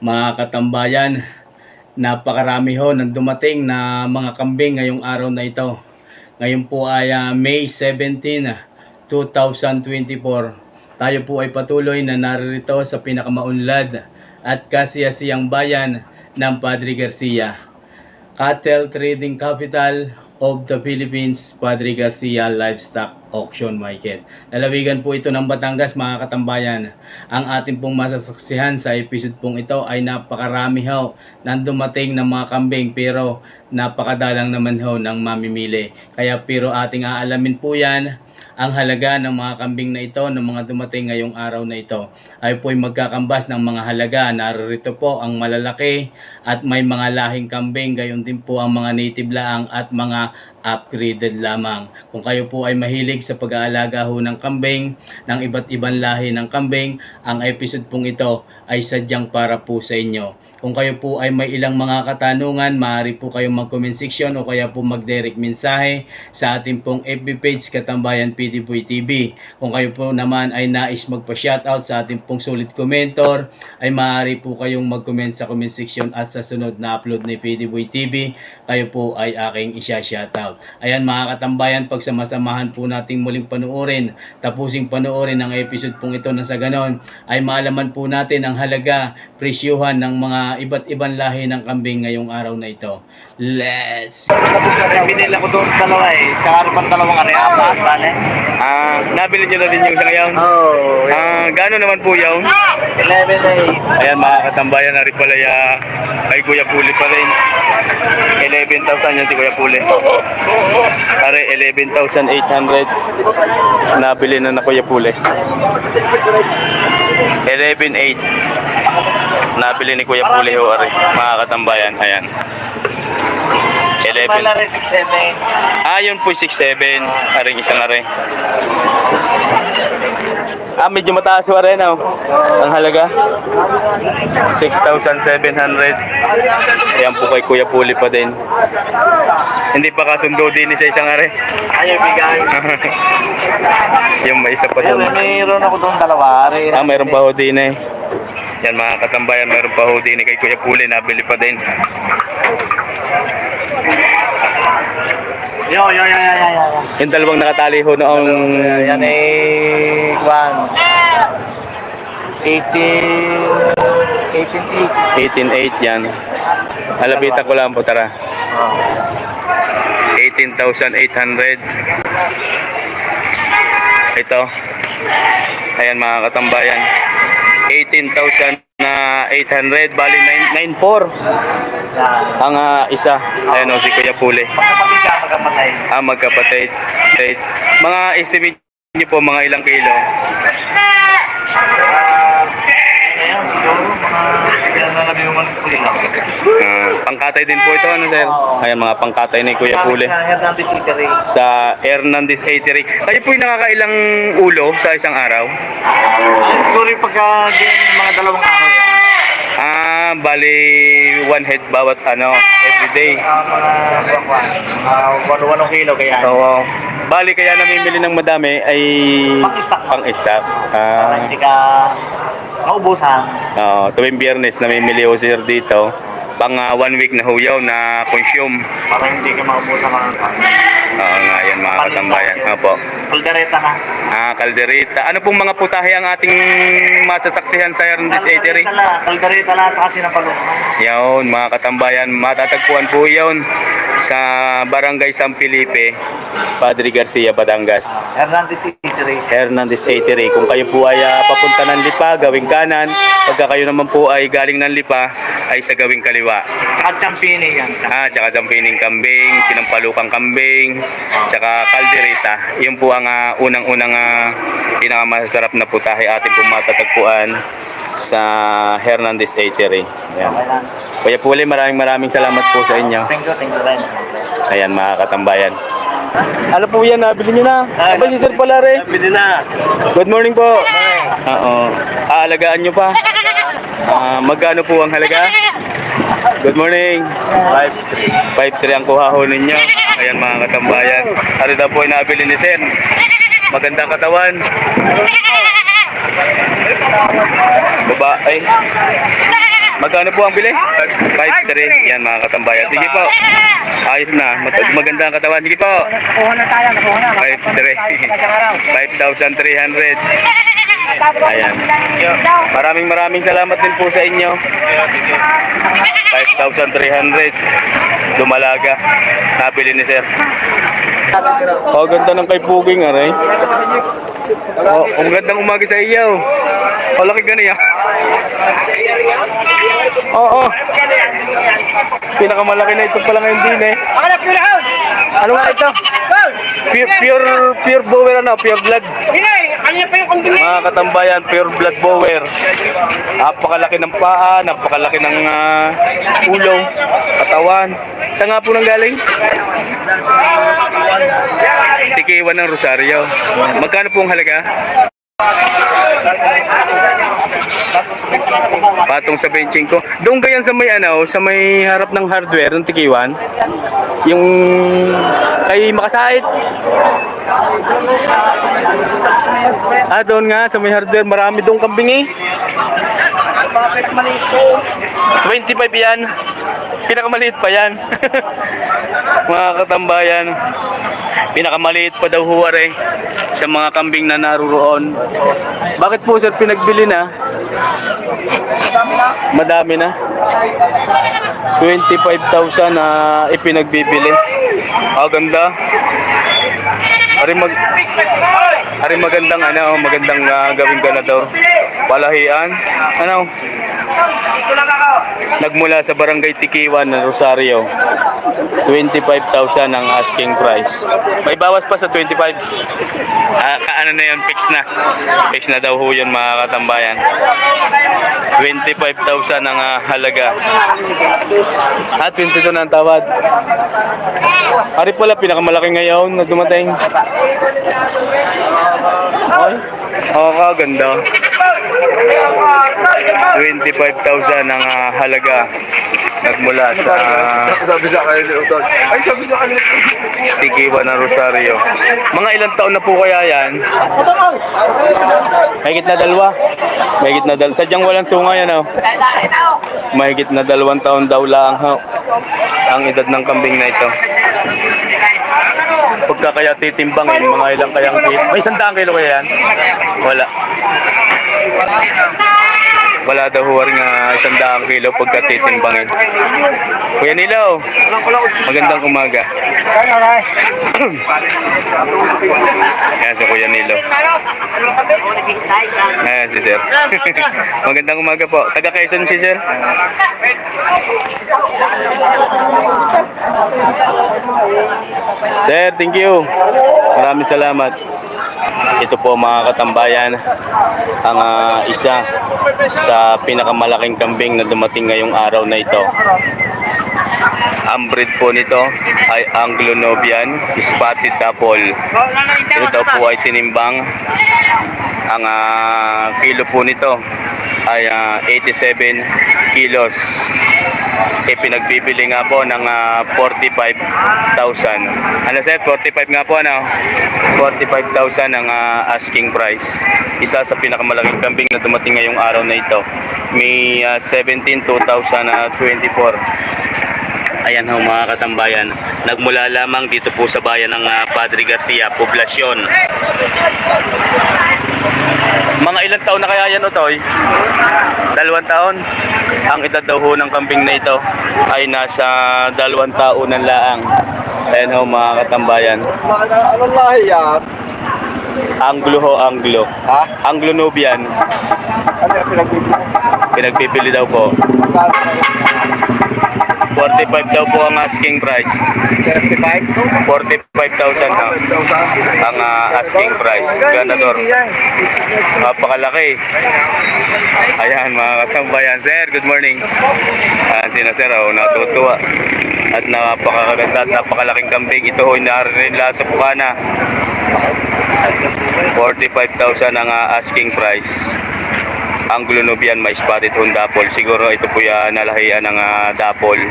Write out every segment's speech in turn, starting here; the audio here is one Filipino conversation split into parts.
Mga katambayan, napakarami ho ng dumating na mga kambing ngayong araw na ito. Ngayon po ay May 17, 2024. Tayo po ay patuloy na naririto sa pinakamaunlad at kasiyasiyang bayan ng Padre Garcia, Cattle Trading Capital of the Philippines, Padre Garcia Livestock Auction Market. Lalawigan po ito ng Batangas, mga katambayan. Ang ating pong masasaksihan sa episode pong ito ay napakarami ho ng dumating ng mga kambing, pero napakadalang naman ho ng mamimili. Kaya pero ating aalamin po yan, ang halaga ng mga kambing na ito, ng mga dumating ngayong araw na ito, ay po'y magkakambas ng mga halaga. Narito po ang malalaki at may mga lahing kambing, gayon din po ang mga native laang at mga upgraded lamang. Kung kayo po ay mahilig sa pag-aalaga ho ng kambing, ng iba't ibang lahi ng kambing, ang episode pong ito ay sadyang para po sa inyo. Kung kayo po ay may ilang mga katanungan, maaari po kayong mag-comment section o kaya po mag-direct mensahe sa ating pong FB page Katambayan PDBoy TV. Kung kayo po naman ay nais magpa-shoutout sa ating pong solid commentor, ay maaari po kayong mag-comment sa comment section at sa sunod na upload ni PDBoy TV, kayo po ay aking isya-shoutout. Ayan mga katambayan, pagsamasamahan po nating muling panuorin, tapusing panuorin ang episode pong ito na sa ganon ay maalaman po natin ang halaga, presyuhan ng mga iba't ibang lahi ng kambing ngayong araw na ito. Let's go! Binila ko doon dalawa eh. Tsaka rin dalawang apat, bale. Nabili nyo na din yung isang yaw? Oo. Gano'n naman po yaw? 11,800. Ayan mga katambayan, na rin pala kay Kuya Puli pa rin. 11,000 yan si Kuya Puli. Are 11,800 nabili na Kuya Puli. 11,800 nabili ni Kuya Puli ho, are mga katambayan. Ayan. 11. Malari 6,700. Yun po 6,700. Aring isang are. Medyo mataas wa rin oh. Ang halaga 6,700. Ayan po kay Kuya Puli pa din. Hindi pa kasundo din sa isang are. Ayaw bigay. Yung may isa pa doon. Mayroon ako doon dalawa. Mayroon pa ho din eh. Yan mga katambayan, mayroon pa ho din kay Kuya Puli, nabili pa din. Yo. Yung dalawang nakatali ho noong... Yan ay 18,800 yan. Alabitan ko lang po, tara. 18,800. Ito. Ayan mga katambayan. 18,800, bali 9,400 ang isa. Ayan o si Kuya Puli. magkapatid. Magkapatid. Mga estimate niyo po mga ilang kilo? Pangkatay din po ito, ano sir? Ayan mga pangkatay ni Kuya Puli. Sa Hernandez Eatery. Kayo po yung nakakailang ulo sa isang araw? Siguro yung pagka mga dalawang araw yan. Bali 1 head bawat everyday. Mga 1 kilo kaya. Oo. Bali kaya namimili ng madami ay pang-stock. Para hindi ka maubusan. Tuwing Biyernes namimili ho sir dito. Pang 1 week na huyaw na consume. Para hindi ka maubusan mga Oo nga yan mga katambayan. Opo. Kaldereta na. Kaldereta. Ano pong mga putahe ang ating masasaksihan sa Hernandez Eatery? Kaldereta na at saka sinapalukan. Yun mga katambayan, matatagpuan po yun sa Barangay San Felipe, Padre Garcia, Batangas. Hernandez Eatery. Kung kayo po ay papunta ng Lipa, gawing kanan. Pagka kayo naman po ay galing ng Lipa, ay sa gawing kaliwa. Tsaka champining yan. Tsaka champining kambing, sinampalukang kambing, tsaka kaldereta. Yun po ang unang-unang pinakamasarap na putahe ating po matatagpuan sa Hernandez Eatery. Ayan. Kuya Puli, maraming salamat po sa inyo. Thank you rin. Ayan mga katambayan. Ano po yan? Nabili nyo na? Aba si Sir Polare? Nabili na. Good morning po. Aalagaan nyo pa? Magkano po ang halaga? Good morning. 5,300 ang kuha ho ninyo. Ayan mga katambayan. Ano daw po ay nabili ni Sir? Magandang katawan. Babae. Magkano po ang bili? 5-3. Yan mga katambayan. Sige po. Ayos na. Maganda ang katawan. Sige po. 5-3. 5,300. Ayan. Maraming salamat din po sa inyo. 5,300. Dumalaga. Nabili ni sir. Oh, ganda ng kay Puging, aray. Oh, ang gandang umaga sa iyo. Oh, laki ganyan. Oo. Pinakamalaki na ito pala ngayon din eh. Ano nga ito? Pure bower ano? Pure blood. Mga katambayan, pure blood bower. Napakalaki ng paa, napakalaki ng ulo, katawan. Saan nga po nang galing? Tikiwan ng Rosario. Magkano po ang halaga? Patong sa benching ko. Doon kayan sa may sa may harap ng hardware ng Tikiwan. Yung kay Makasait. Doon nga sa may hardware, marami doon kambing eh. 25 yan. Pinakamaliit pa yan. Mga katambayan, pinakamaliit pa daw huwari sa mga kambing na naruroon. Bakit po sir pinagbili na? Madami na. 25,000 na ipinagbibili. Ganda. Ari magandang magandang gawing ganador. Palahian. Nagmula sa Barangay Tikiwan ng Rosario. 25,000 ang asking price. May bawas pa sa 25. Ano na yun? Fix na. Fix na daw ho yun mga katambayan. 25,000 ang halaga. 22 na ang tawad. Ari pala pinakamalaki ngayon na dumating. Ay, kaganda. 25,000 ang halaga. Nagmula sa Tikiwan ng Rosario. Mga ilang taon na po kaya yan? Mahigit na dalawa. Sadyang walang sungay Mahigit na 2 taon daw lang ang edad ng kambing na ito. Pagka kaya titimbangin, mga ilang kayang kilo. May 100 kilo kaya yan? Wala daw huwaring 100 kilo pagka titimbangin. Kuya Nilaw, magandang umaga. Ayan si Kuya Nilaw. Ayan si sir. Magandang umaga po. Taga Quezon si sir? Sir, thank you. Maraming salamat. Ito po mga katambayan ang isa sa pinakamalaking kambing na dumating ngayong araw na ito. Ang breed po nito ay Anglo-Nubian Spotted Dapple. Ito daw po ay tinimbang. Ang kilo po nito ay 87 kilos. Pinagbibili nga po ng 45,000. Ano sir? 45 nga po 45,000 ang asking price. Isa sa pinakamalaking kambing na dumating ngayong araw na ito. May 17, 2024. Ayan ho mga katambayan. Nagmula lamang dito po sa bayan ng Padre Garcia, Poblasyon. Mga ilang taon na kaya yan, Otoy? 2 taon. Ang edad daw ho ng kambing na ito ay nasa 2 taonan laang. Ayan ho mga katambayan. Anong lahi yan? Anglo ho, Anglo. Ha? Anglo-Nubian. Ano yung pinagbibili? Pinagbibili daw po. 45 daw po ang asking price. 35? 45,000 na ang asking price. Ganador. Napakalaki. Ayan mga katambayan. Sir, good morning. Ayan sina sir, natutuwa. At napakaganda at napakalaking kambing. Ito ho narinig nila sa Bukana. 45,000 ang asking price. Anglo-Nubian may spotted on dapple. Siguro ito po yan nalahian ng dapple.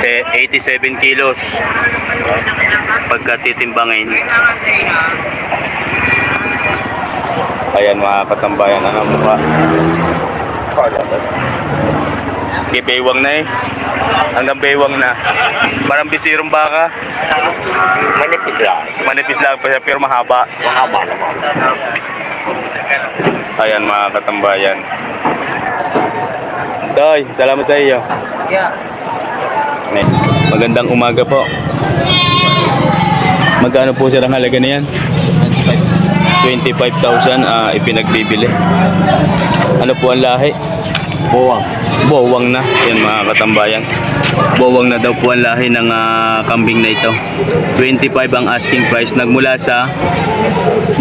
87 kilos pagka titimbangin. Ayan mga katambayan, ano ang mukha. Okay, baywang na eh. Hanggang baywang na. Parang bisirong baka. Manipis lang. Manipis lang pa siya pero mahaba. Mahaba naman. Ayan mga katambayan. Toy, salamat sa iyo. Yeah. Magandang umaga po. Magkano po sir ang halaga na yan? 25,000 ipinagbibili. Ano po ang lahi? Buwang. Bowang na. Yan mga katambayan. Bowang na daw po ang lahi ng kambing na ito. 25 ang asking price. Nagmula sa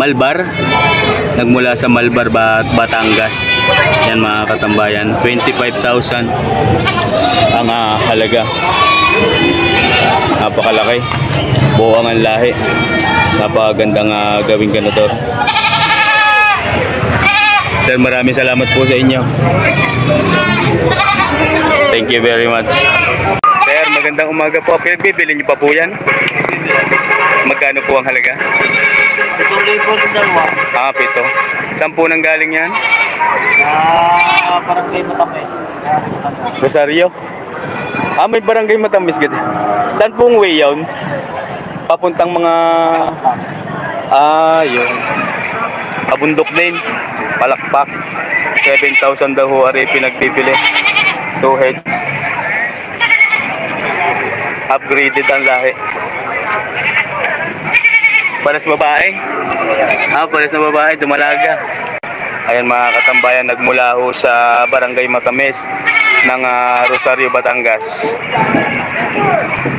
Malbar. Nagmula sa Malbar, Batangas. Yan mga katambayan. 25,000 ang halaga. Napakalaki. Bowang ang lahi. Napakagandang gawing ganador. Sir, maraming salamat po sa inyo. Thank you very much. Sir, magandang umaga po. Pinagbibili niyo pa po yan? Magkano po ang halaga? 7,000 dalawa. Pito. Saan po nang galing yan? Barangay Matamis. Rosario? May barangay Matamis gati. Saan pong way yun? Papuntang mga... yun. Kabundok din. Palakpak. 7,000 daw ho ari pinagpipili. 2 heads. Upgraded ang lahi. Pares babae. Pares na babae. Dumalaga. Ayan mga katambayan, nagmula ho sa Barangay Matamis ng Rosario, Batangas.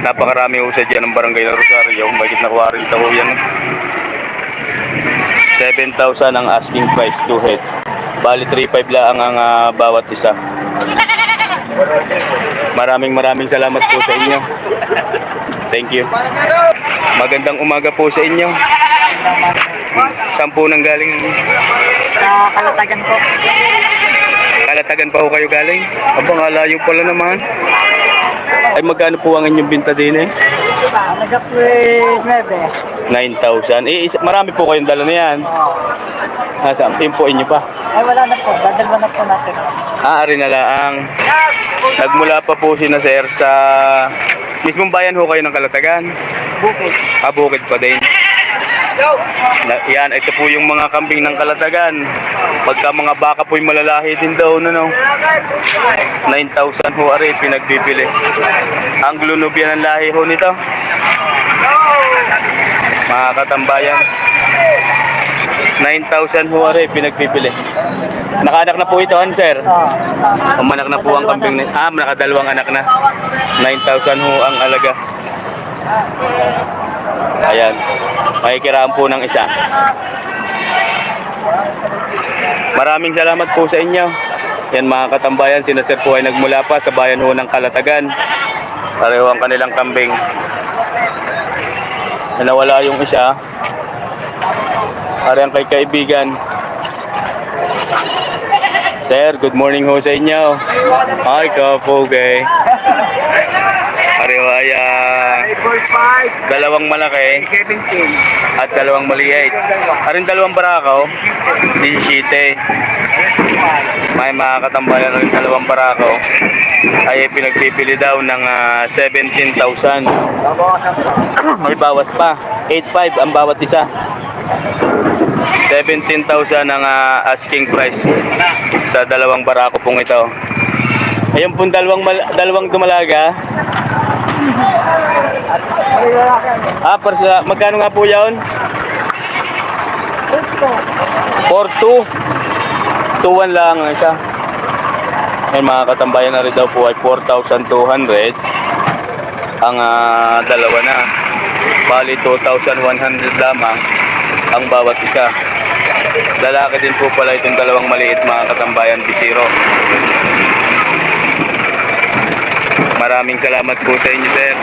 Napakarami ho sa dyan ng barangay ng Rosario. Bagit na 40 ho yan. 7,000 ang asking price, 2 heads. Bali 3,500 lang ang bawat isa. Maraming salamat po sa inyo. Thank you. Magandang umaga po sa inyo. Saan po nang galing? Sa Kalatagan po. Kalatagan pa ho kayo galing? Abang alayo pala naman. Ay magkano po ang inyong binta din eh? Halaga po 9. 9,000. Marami po kayong dala na yan. Saan? Timpuin nyo pa? Ay wala na po. Dadalwa na po natin. Ari na lang. Nagmula pa po si Sir sa mismong bayan ho kayo ng Kalatagan. Bukid. Bukid pa din. Yan, ito po yung mga kambing ng Kalatagan. Pagka mga baka po'y malalahi din daw, 9,000 ho ari pinagbibili. Ang Glunubyan ang lahi ho nito. Mga katambayan. 9,000 ho ari pinagbibili. Nakaanak na po ito, sir. Umanak na po ang kambing na. Nakadalawang anak na. 9,000 ho ang alaga. Ayan. Makikiraan po ng isa. Maraming salamat po sa inyo. Yan mga katambayan, sina sir po ay nagmula pa sa bayan ho ng Kalatagan. Pareho ang kanilang kambing. Nawala yung isa. Parang kay kaibigan. Sir, good morning ho sa inyo. Hi ka po kay. Pareho ay dalawang malaki at dalawang maliit. Aring dalawang barakaw, 17. May mga katambayan rin dalawang barakaw ay pinagpipili daw ng 17,000. May bawas pa. 8,500 ang bawat isa. 17,000 ang asking price sa dalawang barako pong ito. Ayun pong dalawang dumalaga. Magkano nga po yun? 4,200. 2,100 lang ang isa. Ay mga katambayan na rin daw po ay 4,200. Ang dalawa na. Bali 2,100 lamang ang bawat isa. Lalaki din po pala itong dalawang maliit mga katambayan, bisiro. Maraming salamat po sa inyo, sir.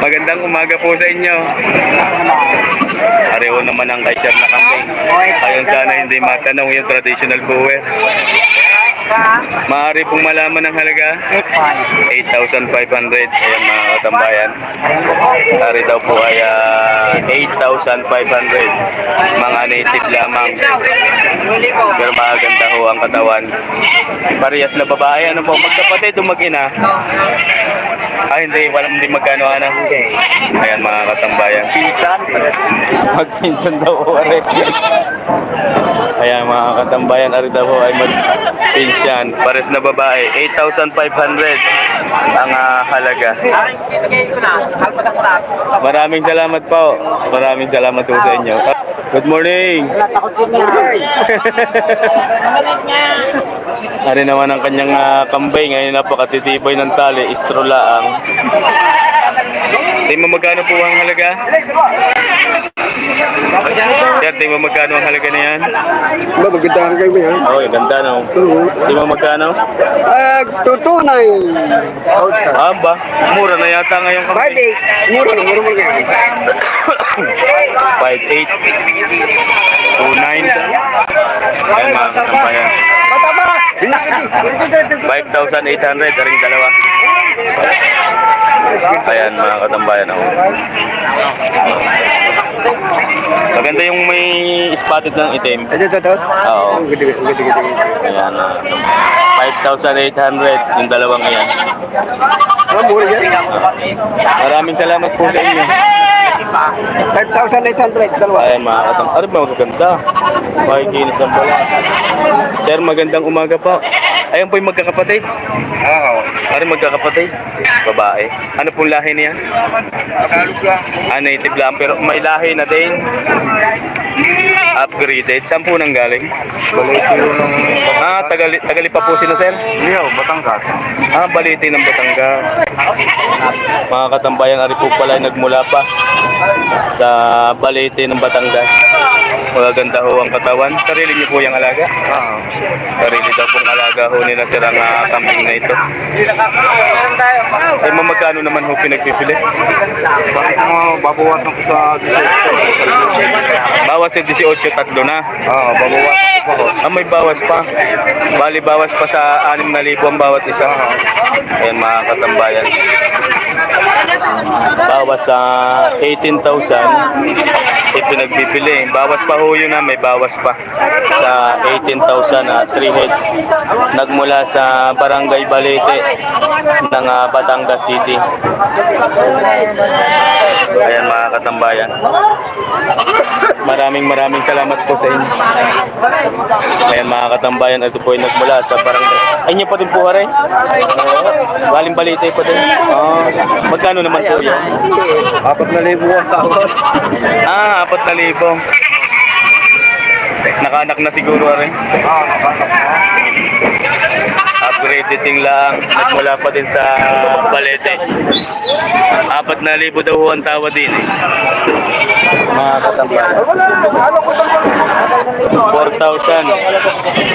Magandang umaga po sa inyo. Pareho naman ang kay sir na kambing. Ayun sana hindi matanong yung traditional buwer. Maaari pong malaman ang halaga? 8,500. Ayan mga katambayan. Ari daw po ay 8,500. Mga native lamang. Pero maganda ho ang katawan. Parehas na babae. Ano po? Magkapatid o mag-ina? Hindi. Walang hindi magkano ana. Ayan mga katambayan. Magpinsan daw po. Ayan mga katambayan. Ari daw po ay magpinsan. Pares na babae. 8,500 ang halaga. Maraming salamat po. Maraming salamat po sa inyo. Good morning. Ari naman ang kanyang kambay. Ngayon napakatitibay ng tali. Istrolaang. Tingnan mo magkano po ang halaga? Sir, tingnan mo magkano ang halaga na yan? Maganda kayo yan. Oo, ganda no. Tingnan mo magkano? Tutunay. Ba? Mura na yata ngayon kambay. Mura mo yan. 5,800. 2,900. Ayan mga katambayan. 5,800. Daring dalawa. Ayan mga katambayan. Maganda yung may spotted ng itim. Ito. Oo. Ayan. 5,800 yung dalawang ayan. Mura yan. Maraming salamat po sa inyo. 5,800. Dalawa. Ayan mga katambayan. Ano ba magaganda? Makikinis ang pala. Sir, magandang umaga po. Ayan po yung magkakapatid. Oo. Ano magkakapatid? Babae. Ano pong lahi niya? Native lang pero may lahi na din. Upgraded. Saan po nang galing? Baliti ng... Tagali pa po sila, sir? Liyaw, Batangas. Baliti ng Batangas. Mga katambayan, ari po pala ay nagmula pa sa Baliti ng Batangas. Magaganda ho ang katawan. Sarili niyo po yung alaga? Oo. Sarili daw pong alaga ho nila sir ang kambing na ito. Ay magkano naman ho pinagpipili? Bakit mo babawas ng sa... Bawas sa 18, tatlo na. Oo, babawas pa. May bawas pa. Bali bawas pa sa 6,000 ang bawat isa. Ayan mga katambayan. Bawas sa 18,000 ipinagbibili. Bawas pa ho yun may bawas pa sa 18,000 3 heads. Nagmula sa Barangay Balete ng Batangas City. Ayan mga katambayan. Maraming salamat po sa inyo. Ayan mga katambayan, ito po ay nagmula sa barangay. Ay niyo pa din po rin? Galing Balete pa din. Magkano naman po yan? 4,000 ang tawad. 4,000. Nakaanak na siguro rin. Upgraded din lang. Nagmula pa din sa Balete. 4,000 daw ang tawad din. Mga katambayan. 4,000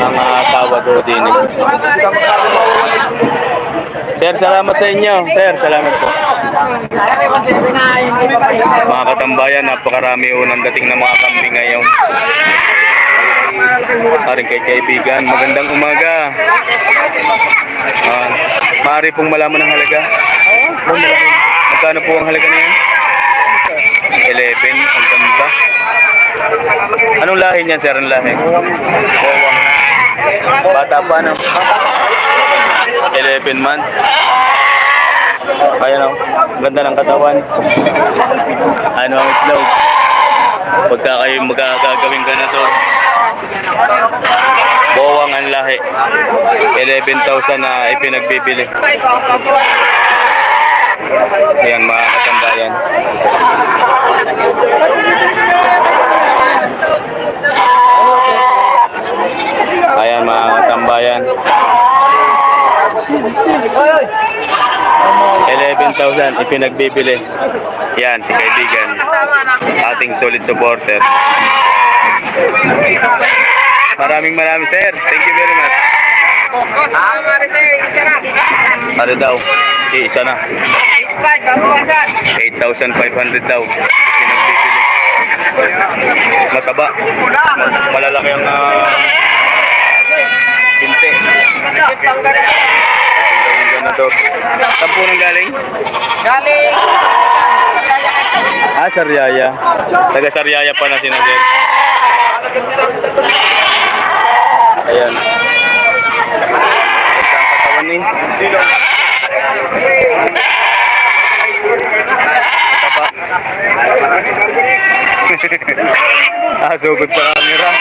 ang tawad daw din. Sir, salamat sa inyo. Sir, salamat po. Mga katambayan, napakarami unang dating ng mga kambing ngayon. Paring kay kaibigan, magandang umaga. Maaari pong malaman ang halaga. Magkano po ang halaga niyan? 11, ang ganda. Anong lahi niyan, sir? Ang lahi? Bowang. Bata pa, no? 11 months. Ayan o, ganda ng katawan. Ano ang itlog? Pagka kayo magagawin ganito, bowang ang lahi. 11,000 na ipinagbibili. Ayan mga katambayan. Ayan mga katambayan. 11,000 ipinagbibili. Yan si kaibigan, ating solid supporter. Maraming sir. Thank you very much. Ano daw? Isa na. 8,500 daw pinagbibili. Mataba. Malalaki ang binte. Ganda to. Saan po nang galing? Galing! Ah, Sariaya. Taga Sariaya pa na sinabi. Ayan. Ang katawan ni. Mataba. Sugod sa camera.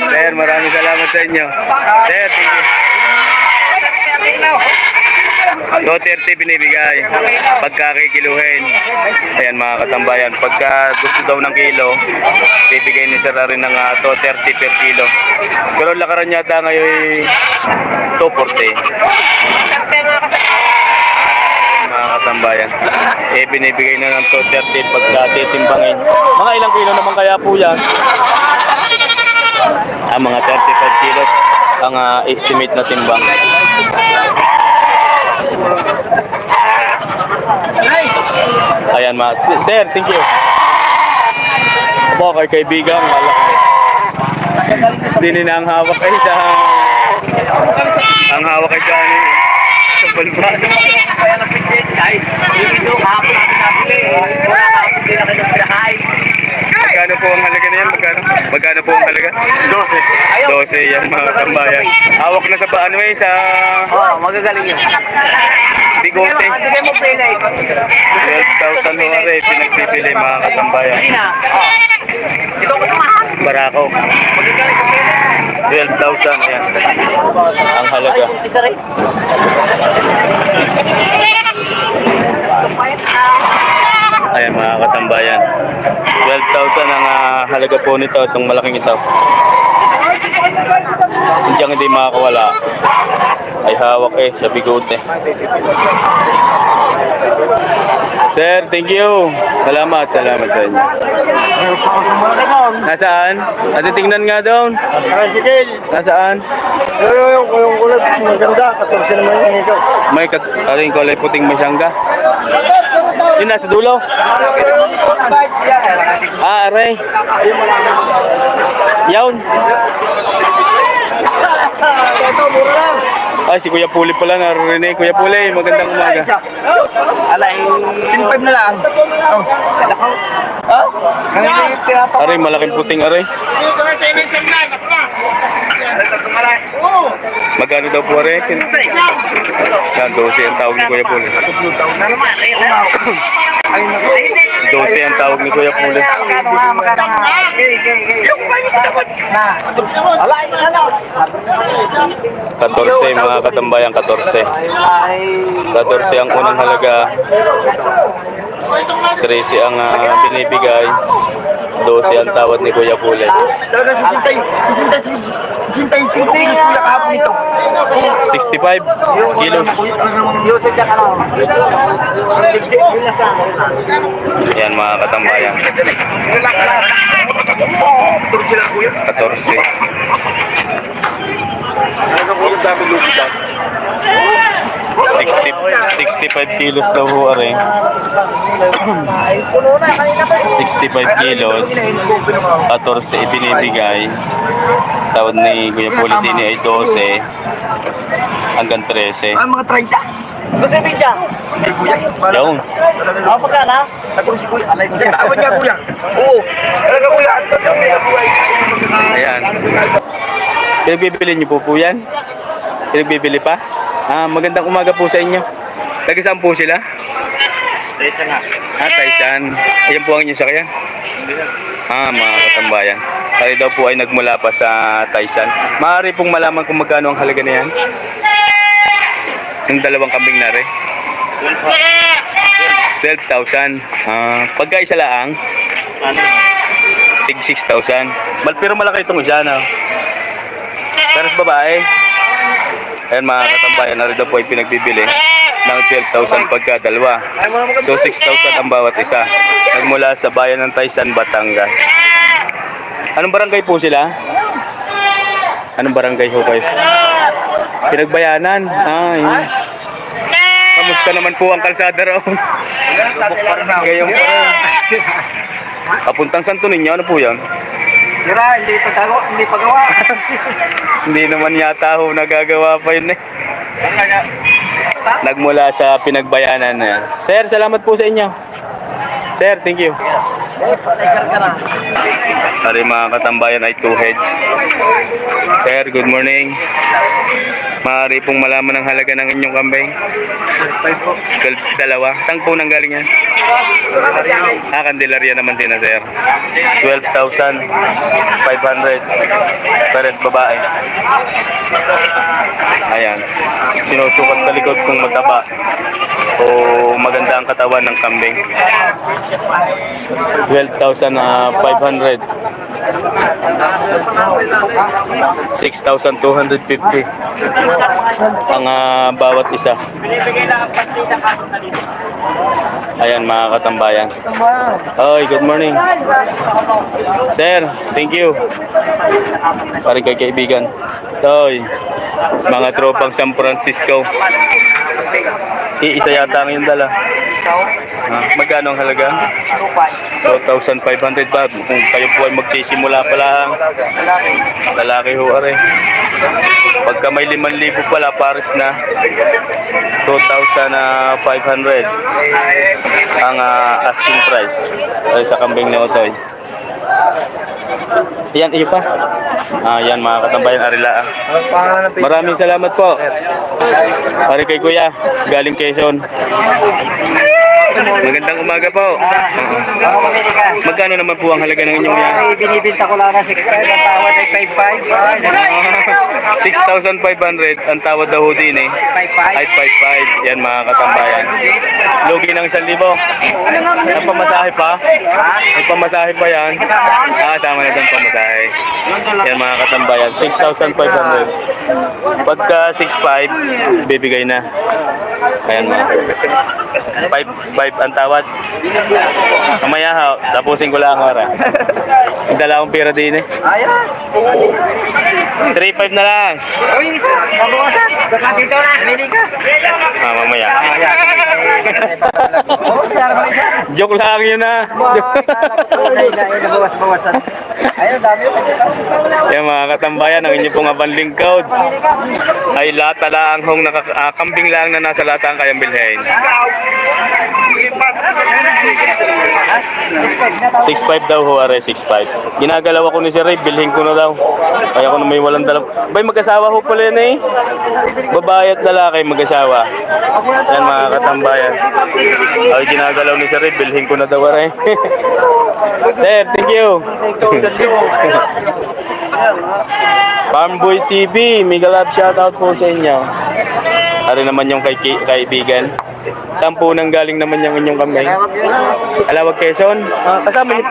Sir, maraming salamat sa inyo. Sir, thank you. 230 binibigay pagkakikiluhin. Ayan mga katambayan, pagka gusto daw ng kilo, bibigay ni Sir rin ng 230 per kilo. Pero lakaran yata ngayon 240. Mga katambayan, binibigay na ng 230 pagka titimbangin. Mga ilang kilo naman kaya po yan? Mga 35 kilos ang estimate na timbang. Ayan mga sir, thank you. Ako kay kaibigan, malaki. Hindi na ang hawak kayo sa sa balba. Kaya napigit guys. Yung ito, kahapon namin nabili. Wala kahapon din na kayo pinahay. Magkano po ang halaga na yan? Magkano po ang halaga? 12. 12 yan mga tambayan. Hawak na sa paano eh sa... Oo, magagaling yun. Bigote. Hindi mo pinay. 12,000 mo rin pinagbibili mga katambayan. Hindi na. Ito ko samahan. Barako. Magagaling sa pinay. 12,000 yan. Ang halaga. Isa rin. Ayan mga katambayan. 12,000 ang halaga po nito, itong malaking ito. Hindi makakawala. Ay hawak sa bigote. Sir, thank you. Salamat sa inyo. Nasaan? Ate tingnan nga doon. Nasaan? Yung kulay maganda, 14 naman yun ito. May aring kulay puting masyangga. Yun nasa dulo. Aray. Yawn. Ito, mura lang. Ay, si Kuya Puli pala, naririnig. Kuya Puli, magandang umaga. Alay, 10.5 na lang. Oh, ha? Aray, malaking puting aray. Magkano daw po aray? 12 ang tawag ni Kuya Puli. 12 ang tawag ni Kuya Puli. Yung panis dapat na. Alay, 14 mga katambayan, 14. 14 ang unang halaga. 13 ang binibigay. 12 ang tawad ni Kuya Puli. Talaga sisintay 5 kilos kuya kahapon ito. 65 kilos. Yusuf ka lang. Yan mga katambayan. 14. 65 kilos daw ho aray. 65 kilos. 14 ibinibigay. Tawad ni Kuya Pulitini ay 12 hanggang 13. Mga 30. Gusto yung pizza? Yawn. Ako pagka na? Ako si Kuya. Alay, tawad niya Kuya. Oo. Talaga Kuya. Ayan. Pinagbibili niyo po yan? Pinagbibili pa? Magandang umaga po sa inyo. Taga saan po sila? Taysan na. Taysan. Ayan po ang inyong sakyan? Mga katambayan. Kaya daw po ay nagmula pa sa Taysan. Maaari pong malaman kung magkano ang halaga na yan? Yung dalawang kambing na rin? 12,000. Pagka isa laang? Tig 6,000. Pero malaki itong isa, no? Pero sa babae? Ayan mga katambayan, narito po ay pinagbibili ng 12,000 pagka dalawa. So 6,000 ang bawat isa. Nagmula sa bayan ng Taysan, Batangas. Anong barangay po sila? Anong barangay ho kayo? Pinagbayanan. Yun. Kamusta naman po ang kalsada raw? Gayong po. Papuntang Santo Niño, ano po yan? Sira, hindi pagawa. Hindi naman yata ho nagagawa pa yun eh. Nagmula sa pinagbayanan. Sir, salamat po sa inyo. Sir, thank you. Hari mga katambayan ay 2 heads. Sir, good morning. Maaari pong malaman ang halaga ng inyong kambing. 12, dalawa. Saan po nanggaling yan? Candelaria naman sina sir. 12,500. Pares babae. Ayan. Sinusukat sa likod kung mataba o maganda ang katawan ng kambing. 12,500. 6,250 ang bawat isa. Ayan mga katambayan. Oy, good morning. Sir, thank you. Parang kay kaibigan. Oy, mga tropang San Francisco. Isa yata ang yung dala. Magkano ang halaga? 2,500 ba? Kung kayo po ay magsisimula pa lang. Lalaki ho are. Pagka may 5,000 pala, pares na 2,500 ang asking price sa kambing na Otoy. Yan, iyo pa. Yan mga katambayan, arilaan. Maraming salamat po. Pare kay Kuya, galing Quezon. Magandang umaga po. Magkano naman po ang halaga ng inyong yan? Binibinta ko lang na 6,500. Ang tawad ay 6,500 ang tawad daw din eh. 5,500. Ay 5,500. Yan mga katambayan. Lugi ng 1,000. Ang pamasahe pa? Ang pamasahe pa yan? Sama na doon pamasahe. Yan mga katambayan. 6,500. Pagka 6,500, bibigay na. Ayan mga. 5,500 ang tawad. Kamaya ha, tapusin ko lang ang ara. Dala akong pera din eh. 3,500 na lang. Uy, isa. Mabawasan. Dito na. Mili ka. Mamaya. Joke lang yun na. Nabawas-bawasan. Ayun, dami. Yan mga katambayan, ang inyo pong abanling code ay lata lang hong kambing lang na nasa lata ang kayang bilhin. 6,500 daw ho, are 6,500. Ginagalaw ako ni Sir Ray, bilhin ko na daw. Kaya ko na may walang dalang. Bay, mag-asawa ho pala yun eh. Babae at lalaki, mag-asawa. Yan mga katambayan. Ay, ginagalaw ni Sir Ray, bilhin ko na daw, are. Sir, thank you. Farmboy TV, mega love shoutout po sa inyo. Ari naman yung kaibigan. Saan po nang galing naman yung inyong kambing? Alawag Quezon? Kasama niyo?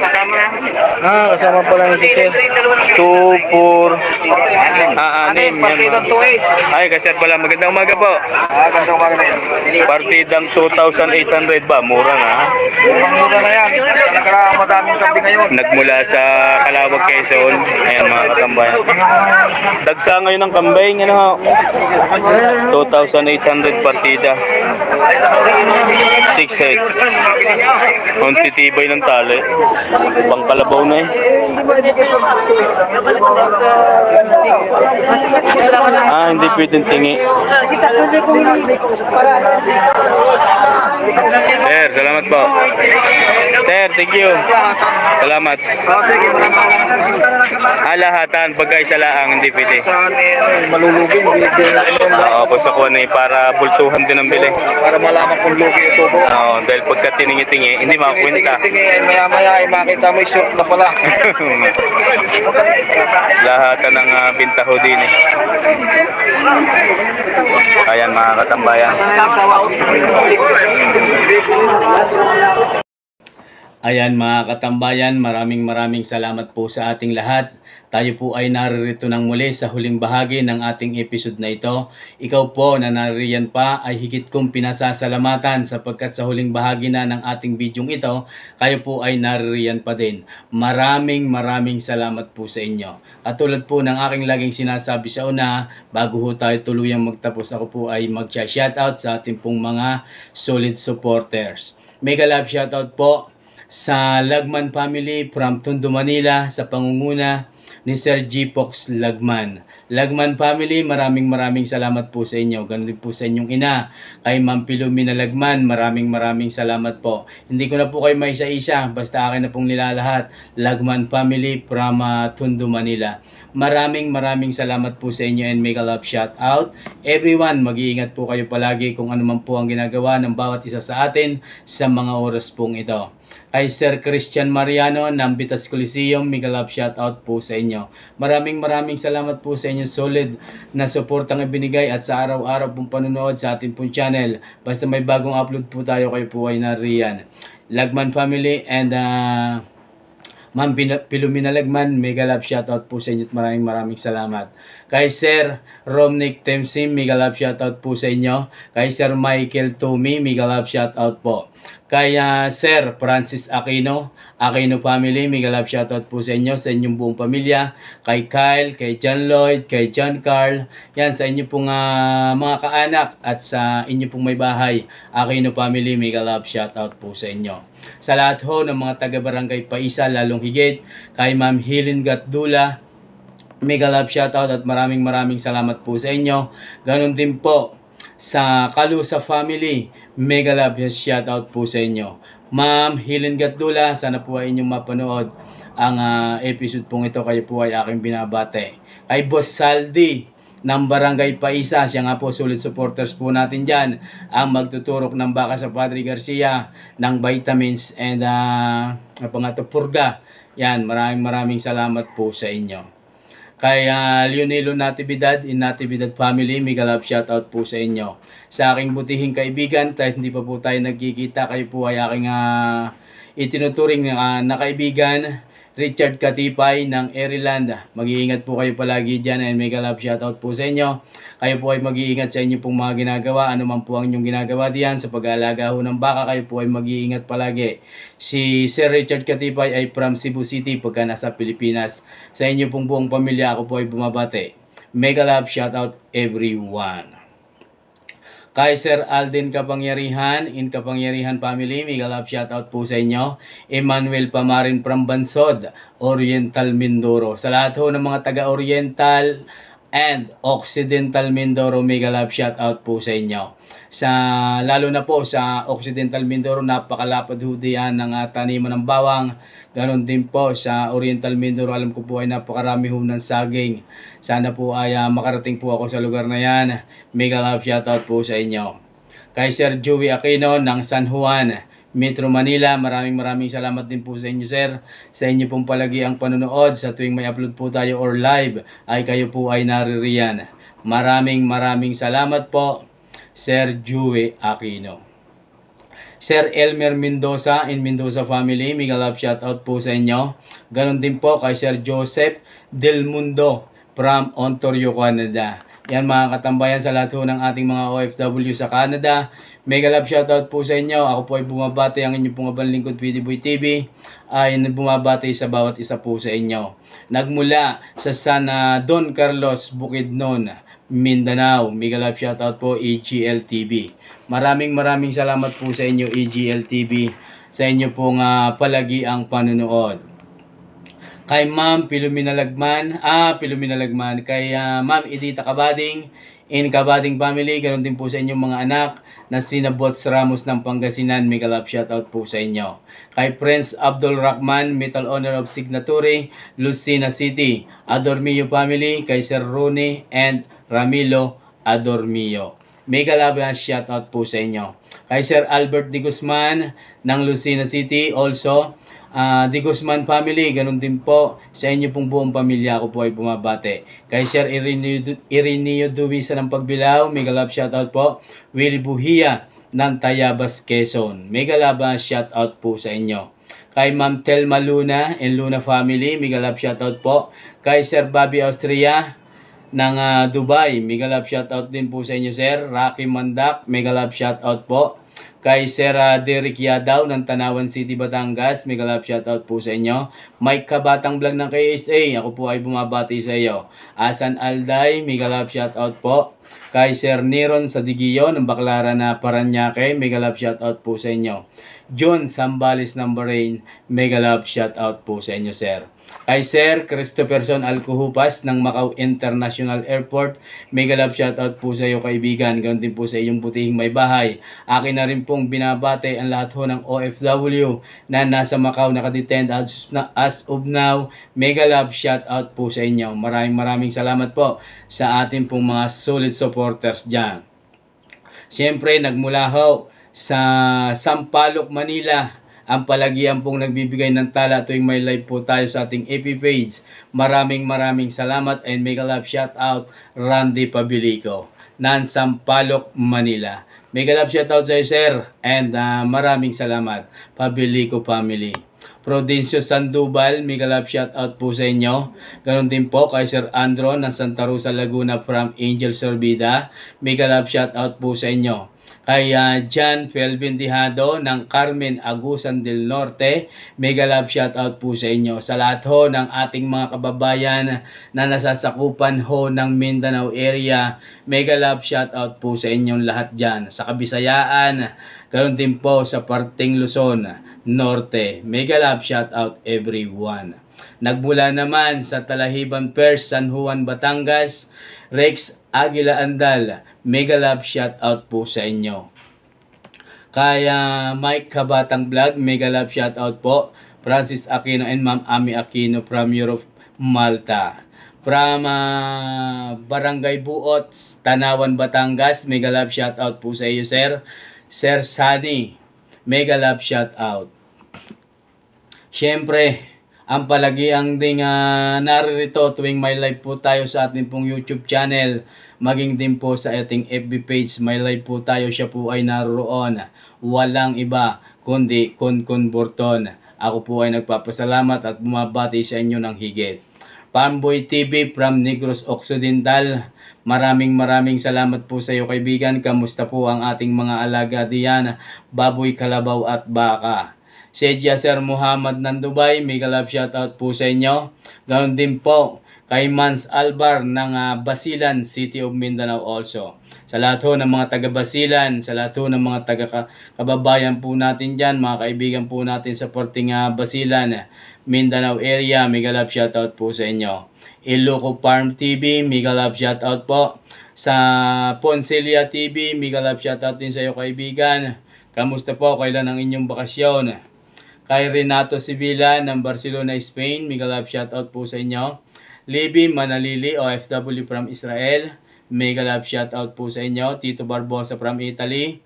Kasama po lang si Sir. 2, 4, 6. Partidang 2,800. Ay, kasi pala magandang umaga po. Magandang umaga na yun. Partidang 2,800 ba? Mura nga. Mura na yan. Talaga lang madaming kambing ngayon. Nagmula sa Calawag Quezon. Ayan mga katambayan. Dagsa ngayon ng kambing. Ano? 2,800 partida. 6 heads. Ang titibay ng tali. Pangkalabaw na eh. Hindi pwedeng tingi. Sir, salamat po. Sir, thank you. Salamat. Lahatan, pagka-isa laang, hindi pwede. Malulugin. Oo, kung sa kuwan eh, para bultuhan din ang bili. Para malaman kung lugi ito po. Oo, dahil pagka tiningi-tingi, hindi makakwenta. Tingi-tingi, maya-maya ay makita mo yung short na pala. Lahatan ng bintaho din eh. Ayan mga katambayan. Ayan mga katambayan, maraming salamat po sa ating lahat. Tayo po ay naririto ng muli sa huling bahagi ng ating episode na ito. Ikaw po na nariyan pa ay higit kong pinasasalamatan sapagkat sa huling bahagi na ng ating bidyong ito, kayo po ay naririyan pa din. Maraming salamat po sa inyo. At tulad po ng aking laging sinasabi sa una, bago po tayo tuluyang magtapos, ako po ay mag-shoutout sa ating pong mga solid supporters. Mega love shoutout po sa Lagman family from Tondo, Manila sa pangunguna ni Sir G. Fox Lagman. Lagman family, maraming salamat po sa inyo. Ganun din po sa inyong ina, kay Ma'am Pilumina Lagman, maraming salamat po. Hindi ko na po kayo may isa-isa, basta akin na pong nilalahat. Lagman family from Tondo, Manila. Maraming salamat po sa inyo and mega love shout out. Everyone, mag-iingat po kayo palagi kung ano man po ang ginagawa ng bawat isa sa atin sa mga oras pong ito. Kay Sir Christian Mariano ng Vitas Coliseum, mega love shout out po sa inyo. Maraming salamat po sa inyo, solid na suportang ibinigay at sa araw-araw pong panonood sa ating pong channel. Basta may bagong upload po tayo, kayo po ay nariyan. Lagman family and Ma'am Pilumina Lagman, mega love shout out po sa inyo at maraming salamat. Kay Sir Romnick Temsim, mega love shout out po sa inyo. Kay Sir Michael Tomi, mega love shout out po. Kay Sir Francis Aquino family, mega love shout out po sa inyo, sa inyong buong pamilya. Kay Kyle, kay John Lloyd, kay John Carl, yan sa inyo pong mga kaanak at sa inyo pong may bahay. Aquino family, mega love shout out po sa inyo. Sa lahat ho ng mga taga-barangay Paisa, lalong higit kay Ma'am Helen Gatdula, mega love shout out at maraming salamat po sa inyo. Ganon din po sa Kalusa family, mega love shout out po sa inyo. Ma'am Helen Gatdula, sana po ay inyong mapanood ang episode pong ito, kayo po ay aking binabate. Kay Boss Saldi ng Barangay Paisa, siya nga po solid supporters po natin dyan, ang magtuturok ng baka sa Padre Garcia ng vitamins and purga. Yan, maraming salamat po sa inyo. Kay Leonelo Natividad in Natividad family, mega love shout out po sa inyo. Sa aking butihing kaibigan, kahit hindi pa po tayo nagkikita, kayo po ay aking itinuturing na kaibigan, Richard Katipay ng Maryland. Mag-iingat po kayo palagi dyan and mega love shout out po sa inyo. Kayo po ay mag-iingat sa inyo pong mga ginagawa. Ano man po ang inyong ginagawa diyan sa pag-aalaga ho ng baka, kayo po ay mag-iingat palagi. Si Sir Richard Katipay ay from Cebu City pagka nasa Pilipinas. Sa inyo pong buong pamilya, ako po ay bumabate. Mega love shout out everyone. Kay Sir Alden Kapangyarihan in Kapangyarihan family, mega love shout out po sa inyo. Emmanuel Pamarin from Bansod, Oriental Mindoro. Sa lahat ho ng mga taga-Oriental and Occidental Mindoro, mega love shout out po sa inyo. Lalo na po sa Occidental Mindoro, napakalapad ho diyan ng taniman ng bawang. Ganon din po sa Oriental Mindoro, alam ko po ay napakarami ho ng saging. Sana po ay makarating po ako sa lugar na yan. Mega love shout out po sa inyo. Kay Sir Joey Aquino ng San Juan, Metro Manila, maraming salamat din po sa inyo, sir. Sa inyo pong palagi ang panonood sa tuwing may upload po tayo or live ay kayo po ay naririyan. Maraming salamat po, Sir Joey Aquino. Sir Elmer Mendoza in Mendoza family, mega love shout out po sa inyo. Ganon din po kay Sir Joseph Del Mundo from Ontario, Canada. Yan mga katambayan, sa lahat ng ating mga OFW sa Canada, mega love shout out po sa inyo. Ako po ay bumabati, ang inyong pong abang lingkod PDBoy TV ay bumabati sa bawat isa po sa inyo. Nagmula sa San Don Carlos, Bukidnon, Mindanao, mega love shout out po EGL TV. Maraming salamat po sa inyo EGL TV, sa inyo pong palagi ang panunood. Kay Ma'am Pilumina Lagman, kay Ma'am Edita Kabading in Kabading family, ganoon din po sa inyong mga anak na sina Bots Ramos ng Pangasinan, mega love shout out po sa inyo. Kay Prince Abdul Rahman, Metal Honor of Signatory, Lucena City, Adormio family, kay Sir Rooney and Ramilo Adormio. Mega love shout out po sa inyo. Kay Sir Albert De Guzman ng Lucena City, also De Guzman family, ganun din po sa inyo pong buong pamilya, ako po ay bumabate. Kay Sir Ireneo Duwisa ng Pagbilao, mega love shout out po. Willie Buhia ng Tayabas, Quezon, mega love shout out po sa inyo. Kay Ma'am Telma Luna and Luna family, mega love shout out po. Kay Sir Bobby Austria ng Dubai, mega love shout out din po sa inyo, sir. Rocky Mandak, mega love shout out po. Kay Sir Derek Yadaw ng Tanawan City, Batangas, mega love shout out po sa inyo. Mike Kabatang Vlog ng KSA, ako po ay bumabati sa iyo. Asan Alday, mega love shout out po. Kay Sir Niron sa Digio ng Baclaran na Paranaque, mega love shout out po sa inyo. John Sambales ng Bahrain, mega love shout out po sa inyo sir. Kay Sir Christopherson Alcuhupas ng Macau International Airport, mega love shout out po sa iyo kaibigan. Ganoon din po sa iyong butihing may bahay. Akin na rin pong binabate ang lahat ho ng OFW na nasa Macau nakadetend as of now. Mega love shout out po sa inyo. Maraming salamat po sa ating pong mga solid supporters dyan. Siyempre nagmula ho sa Sampaloc, Manila, ang palagian pong nagbibigay ng tala tuwing may live po tayo sa ating FB page. Maraming salamat and mega love shout out Randy Pabilico ng Sampaloc, Manila. Mega love shout out sa iyo sir and maraming salamat Pabilico family. Prudencio Sandoval, mega love shout out po sa inyo. Ganon din po kay Sir Andro ng Santa Rosa, Laguna from Angel Sorbida. Mega love shout out po sa inyo. Kay John Felvin Dihado ng Carmen Agusan del Norte, mega love shout out po sa inyo. Sa lahat ho ng ating mga kababayan na nasasakupan ho ng Mindanao area, mega love shout out po sa inyong lahat dyan. Sa Kabisayaan, ganoon din po sa parteng Luzon Norte, mega love shout out everyone. Nagmula naman sa Talahiban First, San Juan, Batangas, Rex Aguila Andal, mega love shout out po sa inyo. Kaya Mike Kabatang Vlog, mega love shout out po. Francis Aquino and Ma'am Ami Aquino from Europe, Malta. From Barangay Buot, Tanawan, Batangas, mega love shout out po sa iyo sir. Sir Sunny, mega love shout out. Siyempre, ang palagiang ding naririto tuwing may live po tayo sa ating pong YouTube channel, maging din po sa ating FB page, may live po tayo, siya po ay naroon. Walang iba kundi Kun Borton. Ako po ay nagpapasalamat at bumabati sa inyo ng higit. Pamboy TV from Negros Occidental, maraming salamat po sa iyo kaibigan. Kamusta po ang ating mga alaga diyan, baboy, kalabaw at baka? Sedya Sir Muhammad ng Dubai, mega love shout out po sa inyo. Ganoon din po kay Mans Albar ng Basilan, City of Mindanao also. Sa lahat ho ng mga taga Basilan, sa lahat ho ng mga taga kababayan po natin dyan, mga kaibigan po natin sa porting Basilan, Mindanao area, mega love shout out po sa inyo. Iloco Farm TV, mega love shout out po. Sa Poncelia TV, mega love shout out din sa iyo kaibigan. Kamusta po? Kailan ang inyong bakasyon? Kay Renato Sibila ng Barcelona, Spain, mega love shout out po sa inyo. Libby Manalili, OFW from Israel, mega love shout out po sa inyo. Tito Barbosa from Italy,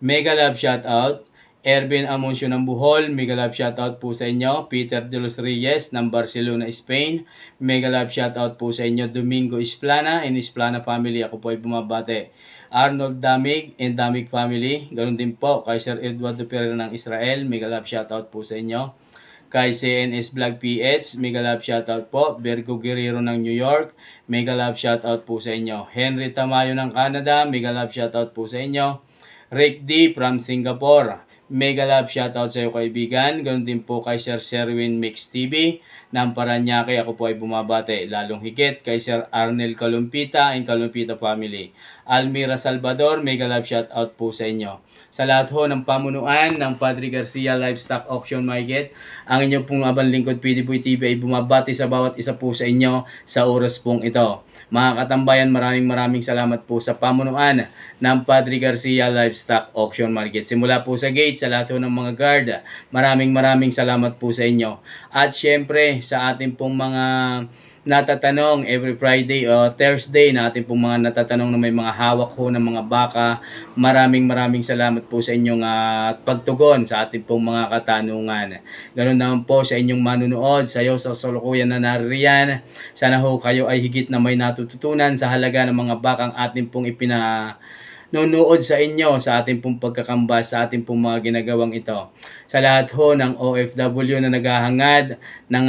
mega love shout out. Erwin Amoncio ng Bohol, mega love shout out po sa inyo. Peter De Los Reyes ng Barcelona, Spain, mega love shout out po sa inyo. Domingo Isplana and Isplana family, ako po ay bumabate. Arnold Damig and Damig family, ganoon din po kay Sir Eduardo Pereira ng Israel, mega love shout out po sa inyo. Kay CNS Vlog PH, mega love shout out po. Virgo Guerrero ng New York, mega love shout out po sa inyo. Henry Tamayo ng Canada, mega love shout out po sa inyo. Rick D from Singapore, mega love shout out sa iyo kaibigan. Ganoon din po kay Sir Sherwin Mix TV ng Paranaque, ako po ay bumabate. Lalong higit kay Sir Arnel Kalumpita and Kalumpita family. Almira Salvador, mega love shout out po sa inyo. Sa lahat ho ng pamunuan ng Padre Garcia Livestock Auction Market, ang inyong pong abang lingkod PDBoy TV ay bumabati sa bawat isa po sa inyo sa oras pong ito. Mga katambayan, maraming salamat po sa pamunuan ng Padre Garcia Livestock Auction Market. Simula po sa gate, sa lahat ho ng mga guard, maraming salamat po sa inyo. At syempre sa ating pong mga natatanong every Friday o Thursday na ating pong mga natatanong na may mga hawak ho ng mga baka, maraming salamat po sa inyong pagtugon sa ating pong mga katanungan. Ganoon naman po sa inyong manunood, sa iyo sa sulukuyan na naririyan, sana ho kayo ay higit na may natututunan sa halaga ng mga bakang ating pong nunood sa inyo sa ating pong pagkakambas sa ating pong mga ginagawang ito. Sa lahat ho ng OFW na naghahangad ng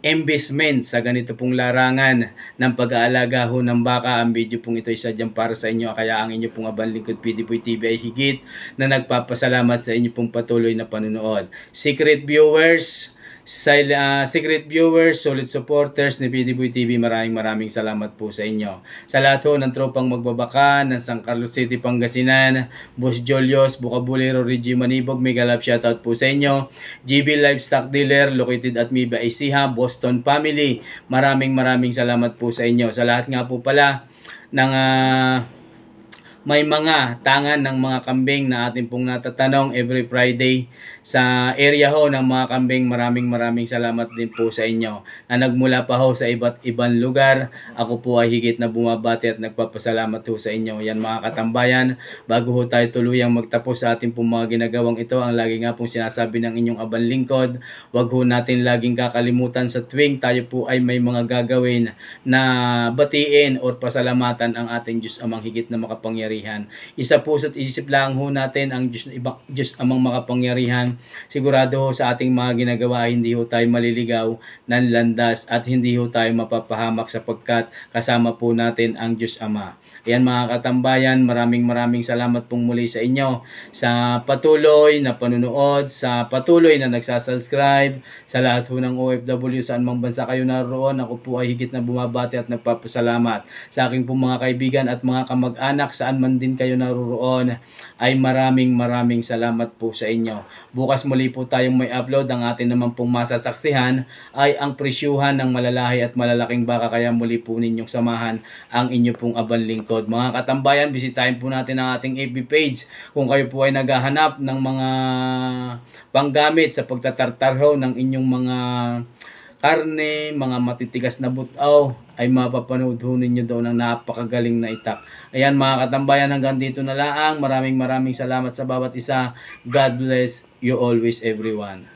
investment sa ganito pong larangan ng pag-aalaga ho ng baka, ang video pong ito ay sadyang para sa inyo. Kaya ang inyo pong abang lingkod PDBoy TV ay higit na nagpapasalamat sa inyo pong patuloy na panunood. Secret viewers, secret viewers, solid supporters ni PDBoy TV, maraming salamat po sa inyo. Sa lahat ho ng tropang magbabaka ng San Carlos City, Pangasinan, Boss Jolios, Bukabulero, Reggie Manibog, mega love shoutout po sa inyo. GB Livestock Dealer located at Miba Ecija, Boston Family, maraming salamat po sa inyo. Sa lahat nga po pala ng may mga tangan ng mga kambing na atin pong natatanong every Friday sa area ho ng mga kambing, maraming salamat din po sa inyo na nagmula pa ho sa iba't ibang lugar. Ako po ay higit na bumabati at nagpapasalamat ho sa inyo. Yan mga katambayan, bago ho tayo tuluyang magtapos sa ating pong mga ginagawang ito, ang lagi nga pong sinasabi ng inyong abang lingkod, wag ho natin laging kakalimutan sa tuwing tayo po ay may mga gagawin na batiin o pasalamatan ang ating Diyos Amang higit na makapangyarihan. Isa puso't isip lang ho natin ang Diyos Amang makapangyarihan. Sigurado ho sa ating mga ginagawa hindi ho tayo maliligaw ng landas at hindi ho tayo mapapahamak sapagkat kasama po natin ang Diyos Ama. Ayan mga katambayan, maraming salamat pong muli sa inyo sa patuloy na panunood, sa patuloy na nagsasubscribe, sa lahat ho ng OFW saan mang bansa kayo naroon. Ako po ay higit na bumabati at nagpapasalamat sa aking pong mga kaibigan at mga kamag-anak saan man din kayo naroon, ay maraming salamat po sa inyo. Bukas muli po tayong may upload. Ang atin naman pong masasaksihan ay ang presyuhan ng malalahi at malalaking baka, kaya muli po ninyong samahan ang inyo pong abang lingkod. Mga katambayan, bisitahin po natin ang ating FB page kung kayo po ay naghahanap ng mga panggamit sa pagtatartarho ng inyong mga karne, mga matitigas na butaw, ay mapapanood ho ninyo doon ng napakagaling na itak. Ayan mga katambayan, hanggang dito na lang. Maraming salamat sa bawat isa. God bless you always everyone.